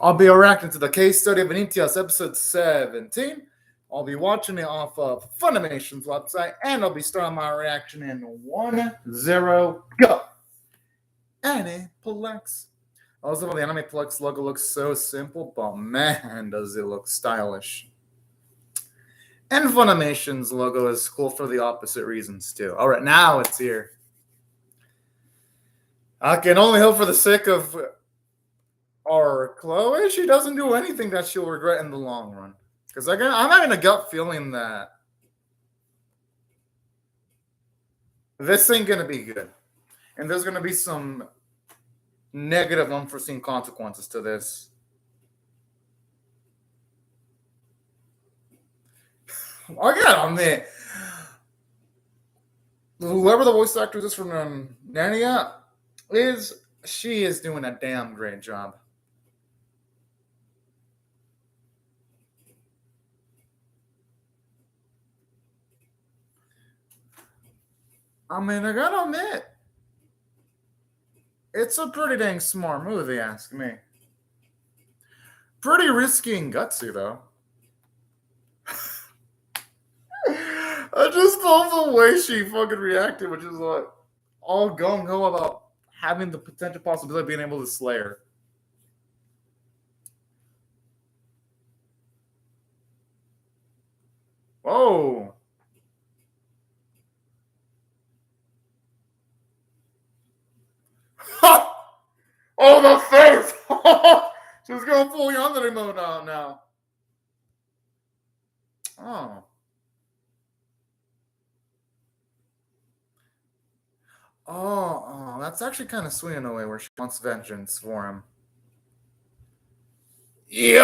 I'll be reacting to the case study of Vanitas, episode 17. I'll be watching it off of Funimation's website, and I'll be starting my reaction in 1-0, go! Aniplex. Also, the Aniplex logo looks so simple, but man, does it look stylish. And Funimation's logo is cool for the opposite reasons, too. All right, now it's here. I can only hope for the sake of our Chloe, she doesn't do anything that she'll regret in the long run. Because I'm having a gut feeling that this ain't going to be good. And there's going to be some negative, unforeseen consequences to this. I gotta admit, whoever the voice actor is from Narnia she is doing a damn great job. I mean, I gotta admit, it's a pretty dang smart movie, ask me. Pretty risky and gutsy, though. I just love the way she fucking reacted, which is like all gung-ho about having the potential possibility of being able to slay her. Whoa. Oh, the face! She's going fully under mode now. Oh. Oh, that's actually kind of sweet in a way where she wants vengeance for him. Yo!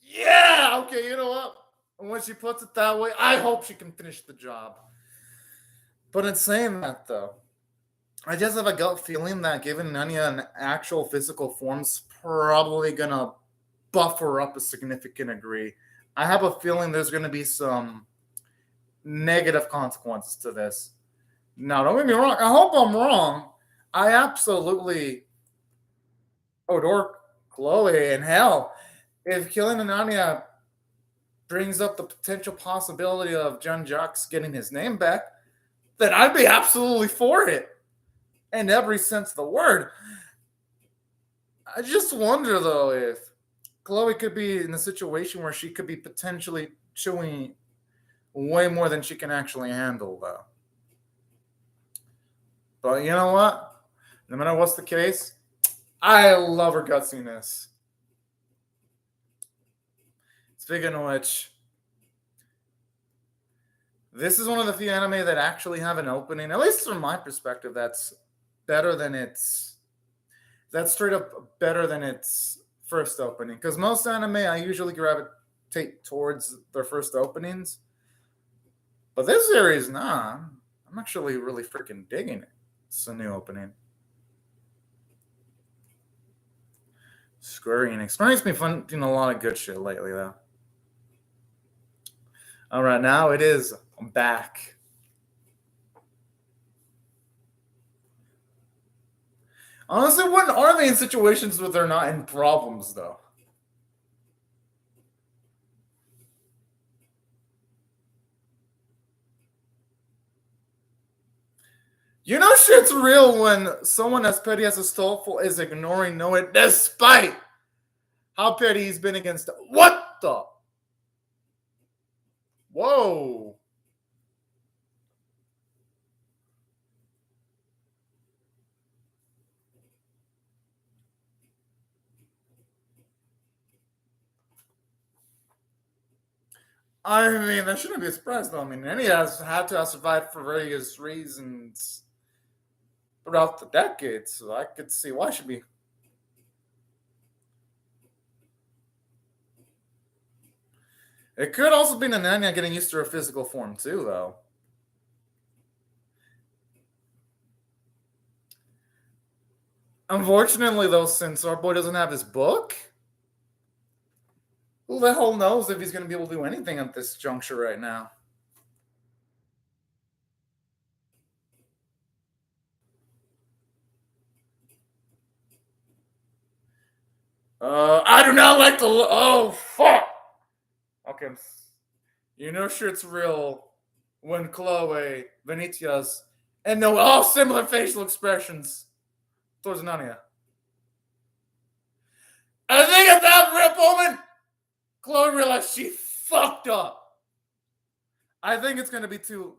Yeah! Okay, you know what? When she puts it that way, I hope she can finish the job. But in saying that, though, I just have a gut feeling that giving Nanya an actual physical form's probably gonna buff her up a significant degree. I have a feeling there's gonna be some negative consequences to this. Now, don't get me wrong. I hope I'm wrong. I absolutely adore Chloe, and hell, if killing Ananya brings up the potential possibility of Jean-Jacques getting his name back, then I'd be absolutely for it. In every sense of the word. I just wonder, though, if Chloe could be in a situation where she could be potentially chewing way more than she can actually handle, though. But you know what? No matter what's the case, I love her gutsiness. Speaking of which, this is one of the few anime that actually have an opening, at least from my perspective, that's better than that's straight up better than its first opening. Because most anime, I usually gravitate towards their first openings. But this series, nah. I'm actually really freaking digging it. It's a new opening. Square Enix. Square Enix been funding a lot of good shit lately, though. All right, now it is back. Honestly, when are they in situations where they're not in problems, though? You know shit's real when someone as petty as Astolfo is ignoring Noah despite how petty he's been against. What the? Whoa. I mean, that shouldn't be a surprise, though. I mean, and he has had to have survived for various reasons throughout the decades, so I could see why should be. It could also be Nananya getting used to her physical form, too, though. Unfortunately, though, since our boy doesn't have his book, who the hell knows if he's going to be able to do anything at this juncture right now? I do not like the. Oh, fuck! Okay. You know shit's real when Chloe, Vanitas, and no all similar facial expressions towards Nania. I think at that rip moment, Chloe realized she fucked up. I think it's gonna be too.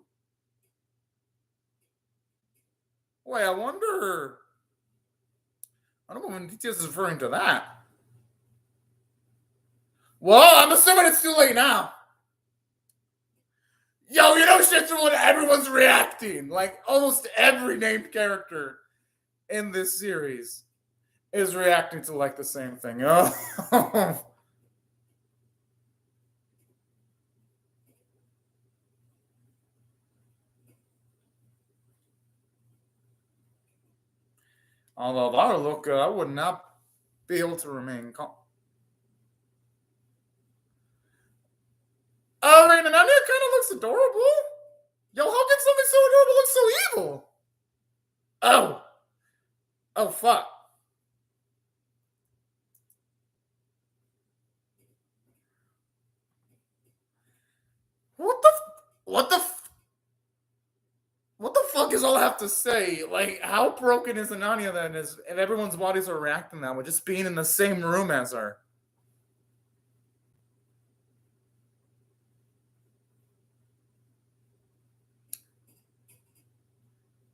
Wait, I wonder. I don't know when Vanitas is referring to that. Well, I'm assuming it's too late now. Yo, you know shit's when everyone's reacting. Like almost every named character in this series is reacting to like the same thing. Oh. Although that would look good, I would not be able to remain calm. I mean, Anya kind of looks adorable. Yo, how can something so adorable look so evil? Oh. Oh, fuck. What the fuck is all I have to say? Like, how broken is Ananya then? Is if everyone's bodies are reacting that with just being in the same room as her?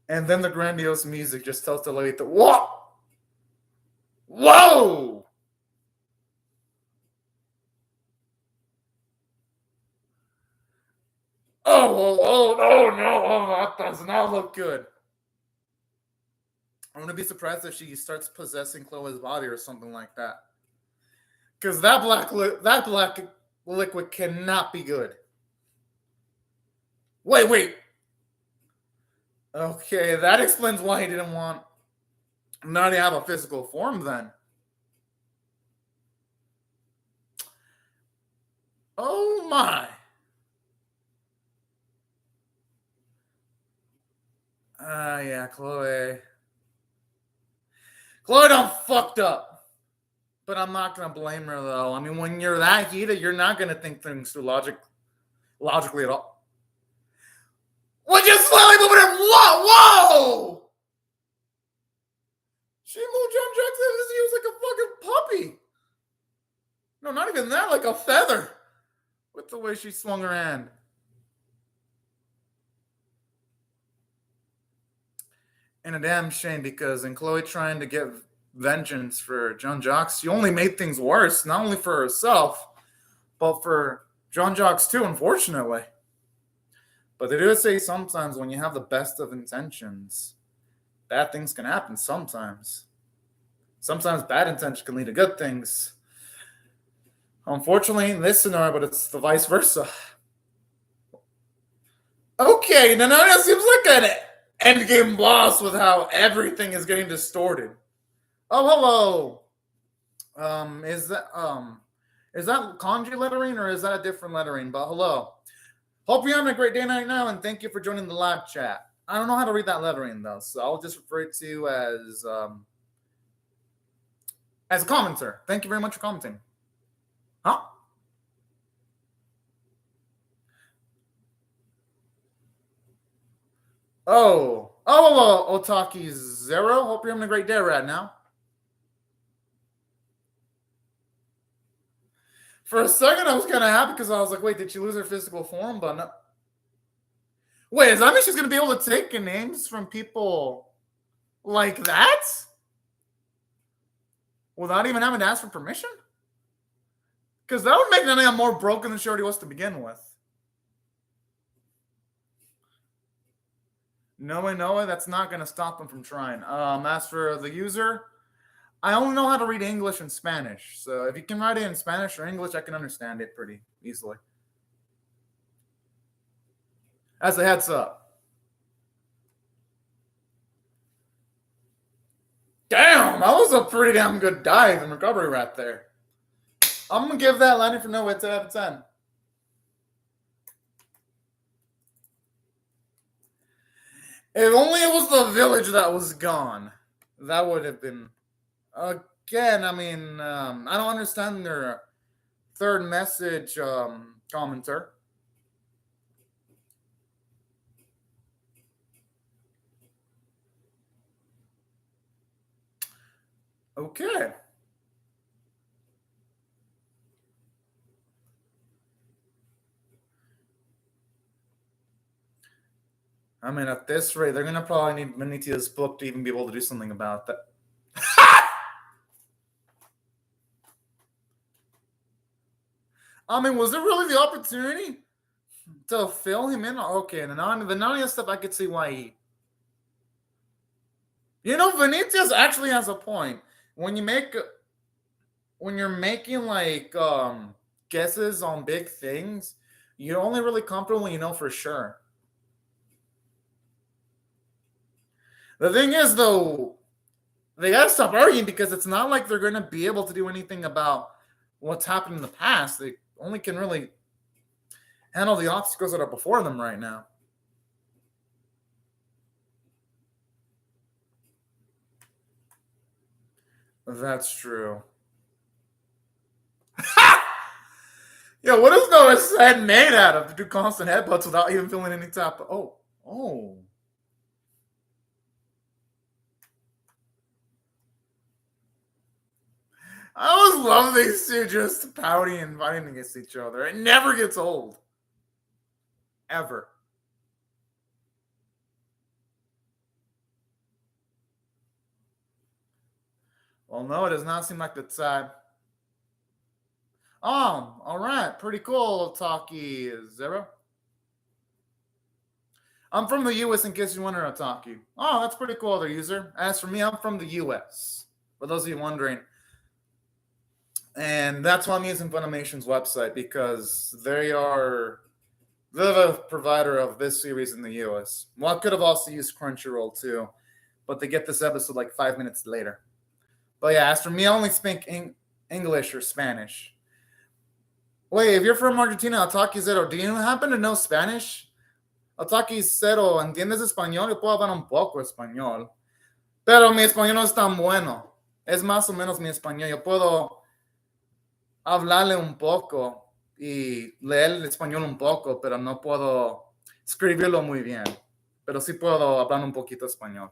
And then the grandiose music just tells the lady, "What? Whoa!" Oh, no, that does not look good. I'm gonna be surprised if she starts possessing Chloe's body or something like that. Because that black liquid cannot be good. Wait. Okay, that explains why he didn't want Nadia to have a physical form then. Oh my. Yeah, Chloe. Chloe done fucked up. But I'm not gonna blame her though. I mean, when you're that heated, you're not gonna think things through logically at all. Would you slowly moving it? Whoa! She moved John Jackson as he was like a fucking puppy. No, not even that, like a feather. With the way she swung her hand. And a damn shame because in Chloe trying to get vengeance for John Jacques, she only made things worse, not only for herself, but for John Jacques too, unfortunately. But they do say sometimes when you have the best of intentions, bad things can happen sometimes. Sometimes bad intentions can lead to good things. Unfortunately, in this scenario, but it's the vice versa. Okay, now that seems like an endgame boss with how everything is getting distorted. Oh, hello. Is that kanji lettering or is that a different lettering? But hello. Hope you're having a great day night now, and thank you for joining the live chat. I don't know how to read that lettering though, so I'll just refer to you as a commenter. Thank you very much for commenting. Huh? Oh, Otaki Zero. Hope you're having a great day right now. For a second, I was kind of happy because I was like, wait, did she lose her physical form? But no. Wait, does that mean she's going to be able to take names from people like that? Without even having to ask for permission? Because that would make Nania more broken than she already was to begin with. No, that's not going to stop them from trying. As for the user, I only know how to read English and Spanish. So if you can write it in Spanish or English, I can understand it pretty easily. As a heads up. Damn, that was a pretty damn good dive and recovery right there. I'm going to give that landing for no way 10 out of 10. If only it was the village that was gone. That would have been... again, I mean, I don't understand their third message commenter. Okay. I mean, at this rate, they're gonna probably need Vanitas' book to even be able to do something about that. I mean, was there really the opportunity to fill him in? Okay, and the Narnia stuff, I could see why he. You know, Vanitas actually has a point. When you're making like guesses on big things, you're only really comfortable when you know for sure. The thing is, though, they gotta stop arguing because it's not like they're gonna be able to do anything about what's happened in the past. They only can really handle the obstacles that are before them right now. That's true. Yo, what is Noah's head made out of to do constant headbutts without even feeling any type of oh. I always love these two just pouting and fighting against each other. It never gets old. Ever. Well, no, it does not seem like the type. Oh, all right. Pretty cool, Taki Zero. I'm from the US in case you wonder, Taki. Oh, that's pretty cool, other user. As for me, I'm from the US. For those of you wondering. And that's why I'm using Funimation's website because they're the provider of this series in the US. Well, I could have also used Crunchyroll too, but they get this episode like 5 minutes later. But yeah, as for me, I only speak English or Spanish. Wait, if you're from Argentina, Ataki Zero, do you happen to know Spanish? Ataki Zero, ¿entiendes español? Yo puedo hablar un poco español. Pero mi español no es tan bueno. Es más o menos mi español. Yo puedo hablarle un poco y leer el español un poco, pero no puedo escribirlo muy bien. Pero sí puedo hablar un poquito español.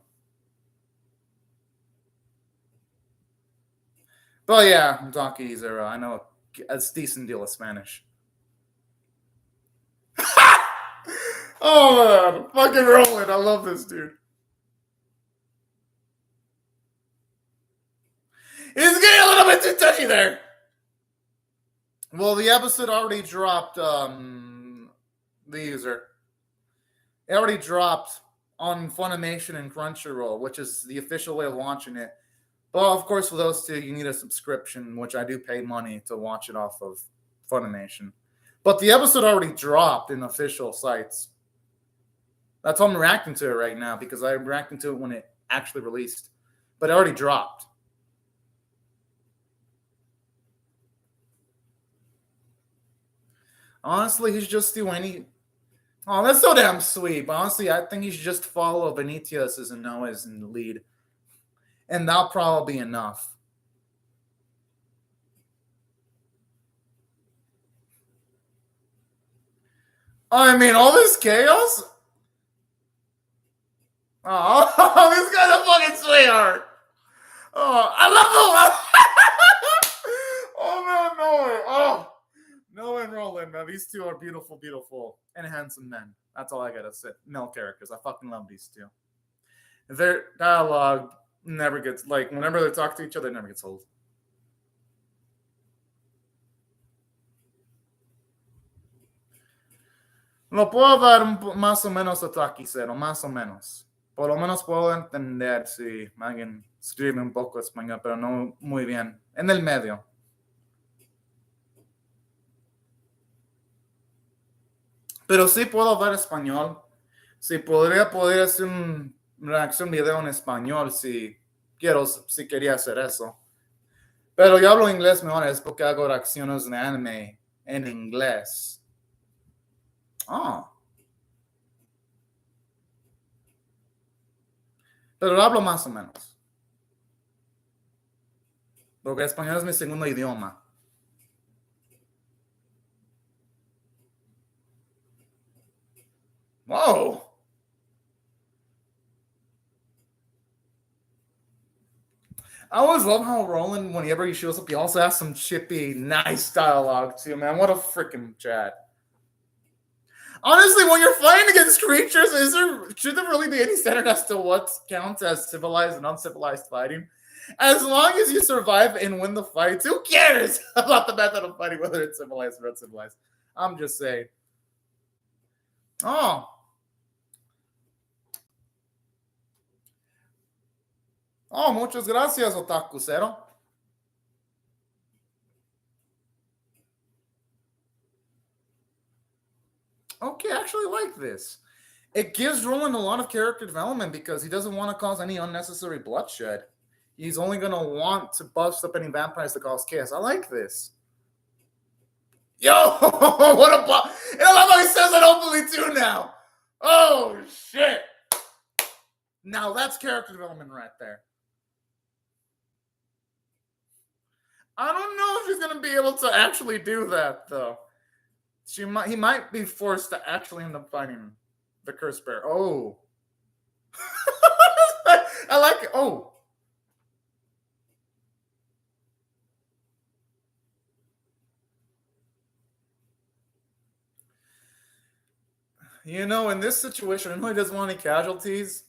But yeah, Donkey Zero, I know a decent deal of Spanish. Oh man, fucking rolling. I love this dude. He's getting a little bit too touchy there. Well, the episode already dropped, the user. It already dropped on Funimation and Crunchyroll, which is the official way of launching it. But of course, for those two, you need a subscription, which I do pay money to watch it off of Funimation. But the episode already dropped in official sites. That's why I'm reacting to it right now, because I'm reacting to it when it actually released. But it already dropped. Honestly, he's just doing Oh, that's so damn sweet. But honestly, I think he should just follow Vanitas as and Noah's in the lead. And that'll probably be enough. I mean, all this chaos? Oh, this guy's a fucking sweetheart. Oh, I love him. Oh, man, Noah. Oh, Noah and Roland, man. These two are beautiful, beautiful, and handsome men. That's all I gotta say. Male characters. I fucking love these two. Their dialogue never gets, like, whenever they talk to each other, it never gets old. Lo puedo dar más o menos a taquicero, más o menos. Por lo menos puedo entender si alguien escribe un poco español, pero no muy bien. En el medio. Pero sí puedo hablar español. Sí, poder hacer una reacción video en español si quería hacer eso. Pero yo hablo inglés mejor, es porque hago reacciones de anime en inglés. Oh. Pero hablo más o menos. Porque español es mi segundo idioma. Whoa. I always love how Roland, whenever he shows up, he also has some chippy, nice dialogue too, man. What a freaking chat. Honestly, when you're fighting against creatures, should there really be any standard as to what counts as civilized and uncivilized fighting? As long as you survive and win the fights, who cares about the method of fighting, whether it's civilized or uncivilized? I'm just saying. Oh. Oh, muchas gracias, Otaku Zero. Okay, I actually like this. It gives Roland a lot of character development because he doesn't want to cause any unnecessary bloodshed. He's only going to want to bust up any vampires to cause chaos. I like this. Yo, what a bomb. And I love how he says it openly too now. Oh, shit. Now that's character development right there. I don't know if he's going to be able to actually do that, though. He might be forced to actually end up fighting the Curse Bear. Oh. I like it. Oh. You know, in this situation, I know he doesn't want any casualties,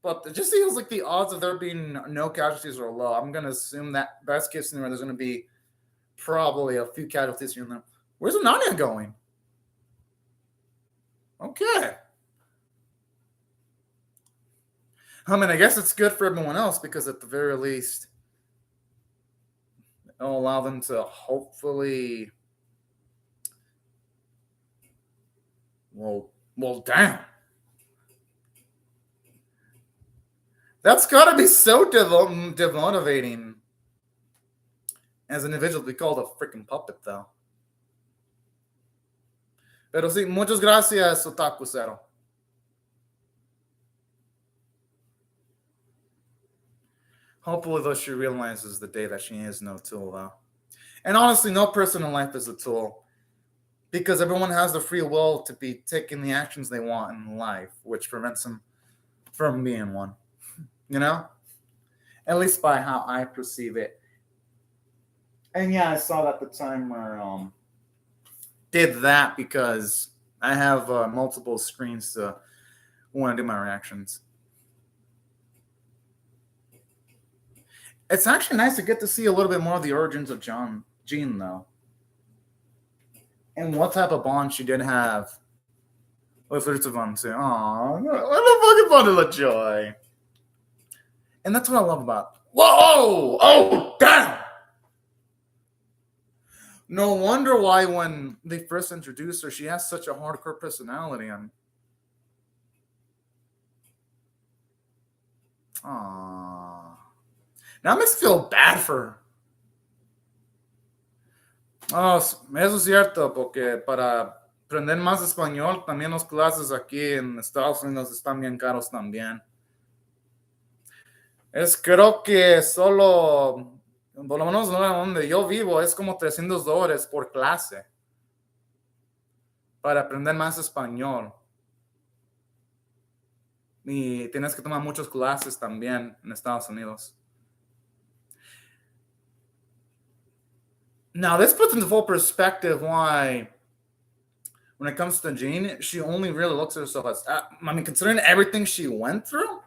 but it just feels like the odds of there being no casualties are low. I'm going to assume that best case scenario, there's going to be probably a few casualties here and there. Where's Ananya going? Okay. I mean, I guess it's good for everyone else because at the very least, it'll allow them to hopefully. Well, damn. That's got to be so demotivating as an individual to be called a freaking puppet, though. Pero sí, muchas gracias, Otaku Zero. Hopefully, though, she realizes the day that she is no tool, though. And honestly, no person in life is a tool. Because everyone has the free will to be taking the actions they want in life, which prevents them from being one. You know? At least by how I perceive it. And yeah, I saw that the timer did that because I have multiple screens to want to do my reactions. It's actually nice to get to see a little bit more of the origins of Jean, though. And what type of bond she did have with Ritsuvan too. Aww, what a fucking bundle of joy. And that's what I love about. Whoa! Oh, damn! No wonder why when they first introduced her, she has such a hardcore personality. Aww. Now it makes me feel bad for her. Oh, eso es cierto, porque para aprender más español, también las clases aquí en Estados Unidos están bien caros también. Creo que solo, por lo menos donde yo vivo, es como $300 por clase para aprender más español. Y tienes que tomar muchas clases también en Estados Unidos. Now, this puts into full perspective why, when it comes to Jean, she only really looks at herself as, I mean, considering everything she went through.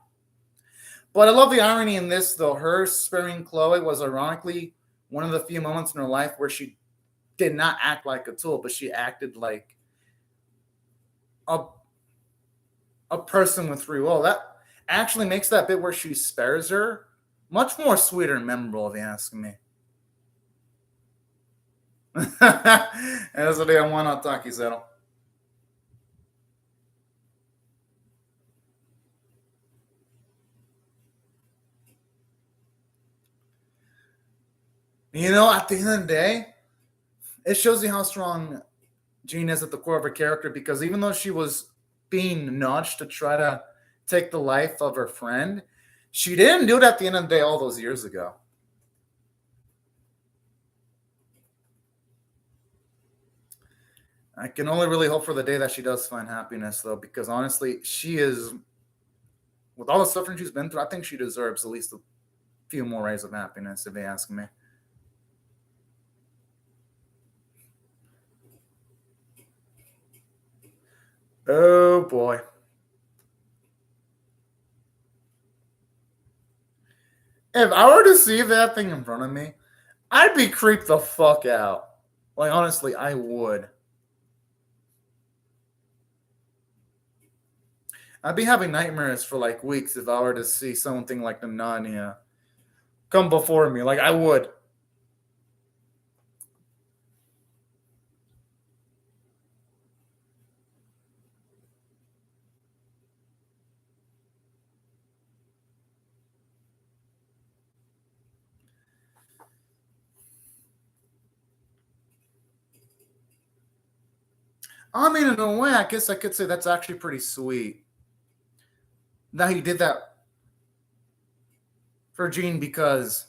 But I love the irony in this, though. Her sparing Chloe was ironically one of the few moments in her life where she did not act like a tool, but she acted like a person with free will. That actually makes that bit where she spares her much more sweeter and memorable, if you ask me. Eso le llamo Otaki Zero. You know, at the end of the day, it shows you how strong Jean is at the core of her character, because even though she was being nudged to try to take the life of her friend, she didn't do it at the end of the day all those years ago. I can only really hope for the day that she does find happiness, though, because honestly, she is, with all the suffering she's been through, I think she deserves at least a few more rays of happiness, if they ask me. Oh boy. If I were to see that thing in front of me, I'd be creeped the fuck out. Like, honestly, I would. I'd be having nightmares for like weeks if I were to see something like the Narnia come before me. Like, I would. I mean, in a way, I guess I could say that's actually pretty sweet that he did that for Jean, because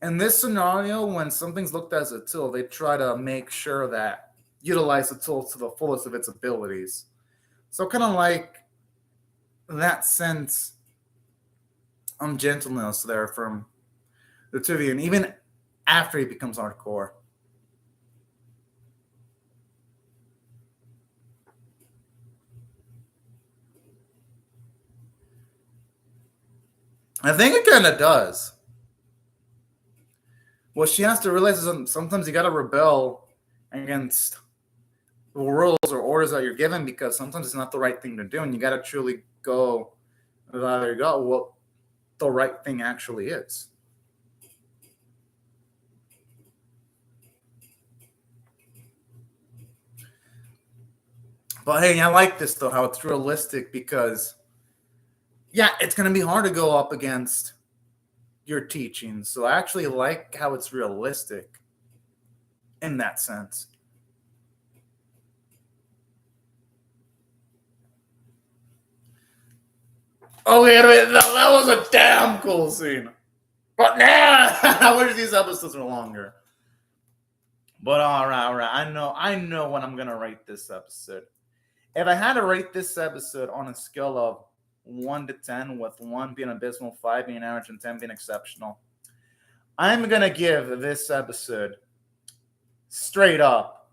in this scenario, when something's looked at as a tool, they try to make sure that utilize the tool to the fullest of its abilities. So kind of like that sense gentleness there from the Tuvian, even after he becomes hardcore. I think it kind of does. What she has to realize is sometimes you got to rebel against the rules or orders that you're given, because sometimes it's not the right thing to do, and you got to truly go what the right thing actually is. But hey, I like this though, how it's realistic, because yeah, it's going to be hard to go up against your teachings. So I actually like how it's realistic in that sense. Oh, wait a minute. That was a damn cool scene. But nah, I wish these episodes were longer. But all right. I know what I'm going to rate this episode. If I had to rate this episode on a scale of 1 to 10, with 1 being abysmal, 5 being average, and 10 being exceptional, I'm going to give this episode straight up,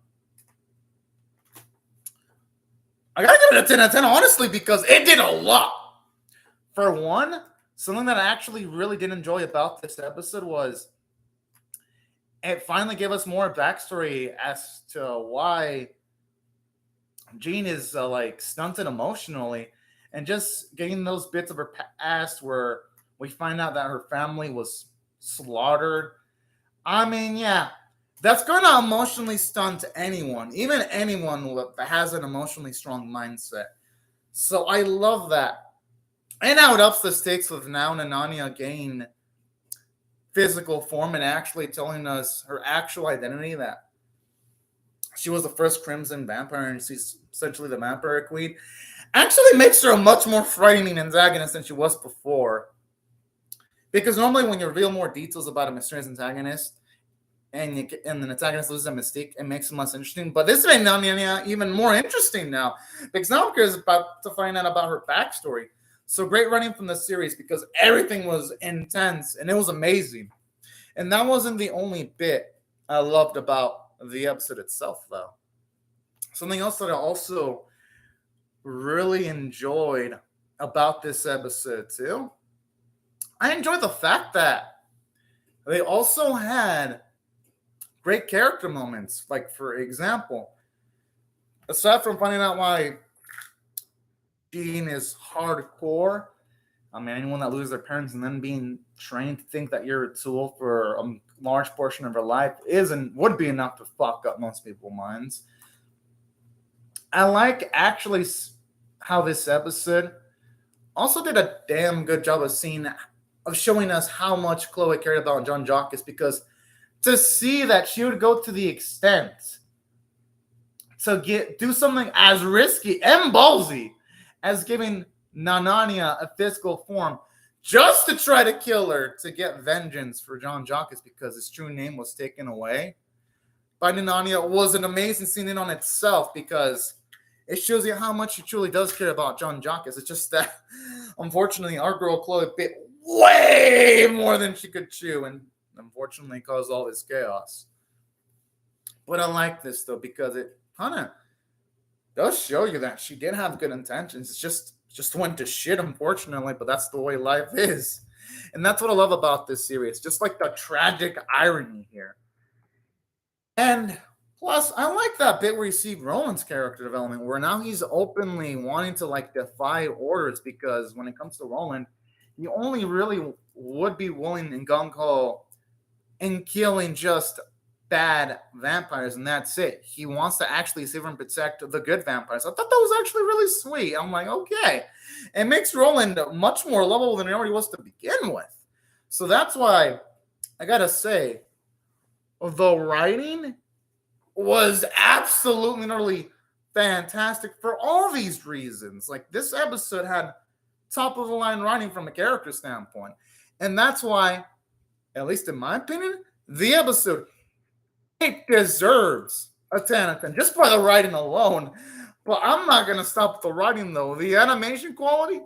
I got to give it a 10 out of 10, honestly, because it did a lot. For one, something that I actually really did enjoy about this episode was it finally gave us more backstory as to why Jean is like stunted emotionally, and just getting those bits of her past where we find out that her family was slaughtered. I mean, yeah, that's going to emotionally stunt anyone, even anyone that has an emotionally strong mindset. So I love that. And how it ups the stakes with now Nanania gain physical form and actually telling us her actual identity, that she was the first Crimson Vampire and she's essentially the Vampire Queen, actually makes her a much more frightening antagonist than she was before. Because normally when you reveal more details about a mysterious antagonist and the antagonist loses a mystique, it makes him less interesting. But this made Nanya even more interesting now, because now we're about to find out about her backstory. So great running from the series, because everything was intense and it was amazing. And that wasn't the only bit I loved about the episode itself, though. Something else that I also really enjoyed about this episode, too, I enjoyed the fact that they also had great character moments. Like, for example, aside from finding out why Jean is hardcore, I mean, anyone that loses their parents and then being trained to think that you're a tool for a large portion of her life would be enough to fuck up most people's minds. I like actually how this episode also did a damn good job of showing us how much Chloe cared about Jean-Jacques, because to see that she would go to the extent to do something as risky and ballsy as giving Nanania a physical form just to try to kill her to get vengeance for Jean-Jacques, because his true name was taken away. by Nananya was an amazing scene in on itself because it shows you how much she truly does care about John Jacques. It's just that, unfortunately, our girl Chloe bit way more than she could chew and unfortunately caused all this chaos. But I like this, though, because it kind of does show you that she did have good intentions. It's just went to shit, unfortunately, but that's the way life is. And that's what I love about this series. Just like the tragic irony here. And plus, I like that bit where you see Roland's character development, where now he's openly wanting to like defy orders because when it comes to Roland, he only really would be willing in gung ho in killing just bad vampires, and that's it. He wants to actually save and protect the good vampires. I thought that was actually really sweet. I'm like, okay. It makes Roland much more lovable than he already was to begin with. So that's why I gotta say, the writing was absolutely utterly fantastic for all these reasons. Like, this episode had top of the line writing from a character standpoint. And that's why, at least in my opinion, the episode, it deserves a 10 out of 10 just by the writing alone. But I'm not going to stop the writing, though. The animation quality,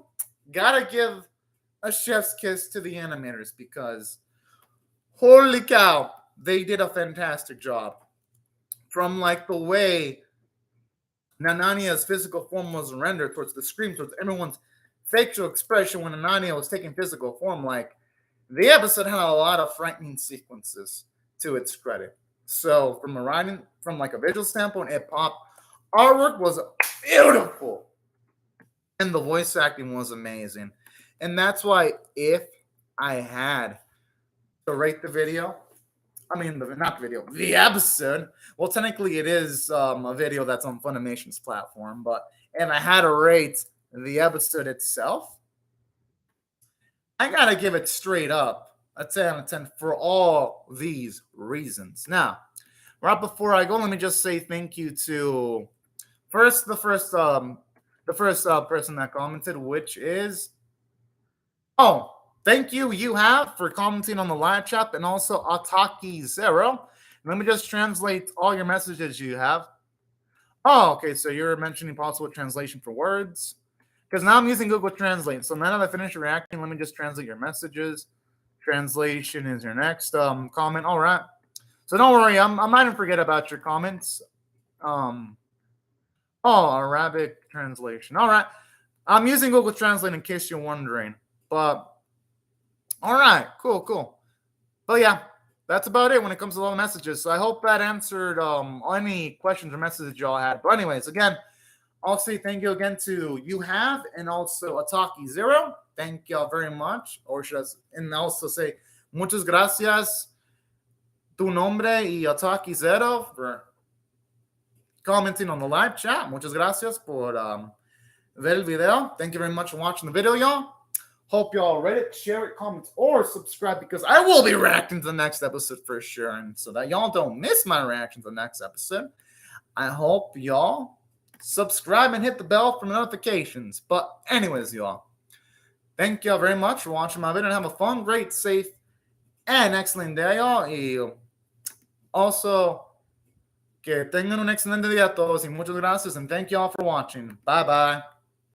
gotta give a chef's kiss to the animators because holy cow, they did a fantastic job. From like the way Nanania's physical form was rendered towards the scream, towards everyone's facial expression when Nanania was taking physical form, like the episode had a lot of frightening sequences to its credit. So from a writing, from like a visual standpoint, it popped. Artwork was beautiful. And the voice acting was amazing. And that's why if I had to rate the video, the episode. Well, technically it is a video that's on Funimation's platform, but if I had to rate the episode itself, I gotta give it straight up a 10 out of 10 for all these reasons. Now, right before I go, let me just say thank you to the first person that commented, which is thank you, for commenting on the live chat, and also Ataki Zero. Let me just translate all your messages you have. Oh, okay, so you're mentioning possible translation for words. Because now I'm using Google Translate. So now that I finish reacting, let me just translate your messages. Translation is your next comment. All right. So don't worry, I'm not going to forget about your comments. Arabic translation. All right. I'm using Google Translate in case you're wondering. But all right, cool. But yeah, that's about it when it comes to all the messages. So I hope that answered any questions or messages y'all had. But anyways, again, I'll say thank you again to and also Ataki Zero. Thank y'all very much. And also say muchas gracias, tu nombre y Ataki Zero for commenting on the live chat. Muchas gracias por ver el video. Thank you very much for watching the video, y'all. Hope y'all read it, share it, comment, or subscribe because I will be reacting to the next episode for sure. And so that y'all don't miss my reaction to the next episode, I hope y'all subscribe and hit the bell for notifications. But anyways, y'all, thank y'all very much for watching my video and have a fun, great, safe, and excellent day, y'all. Y also, que tengan un excelente día a todos y muchas gracias and thank y'all for watching. Bye-bye.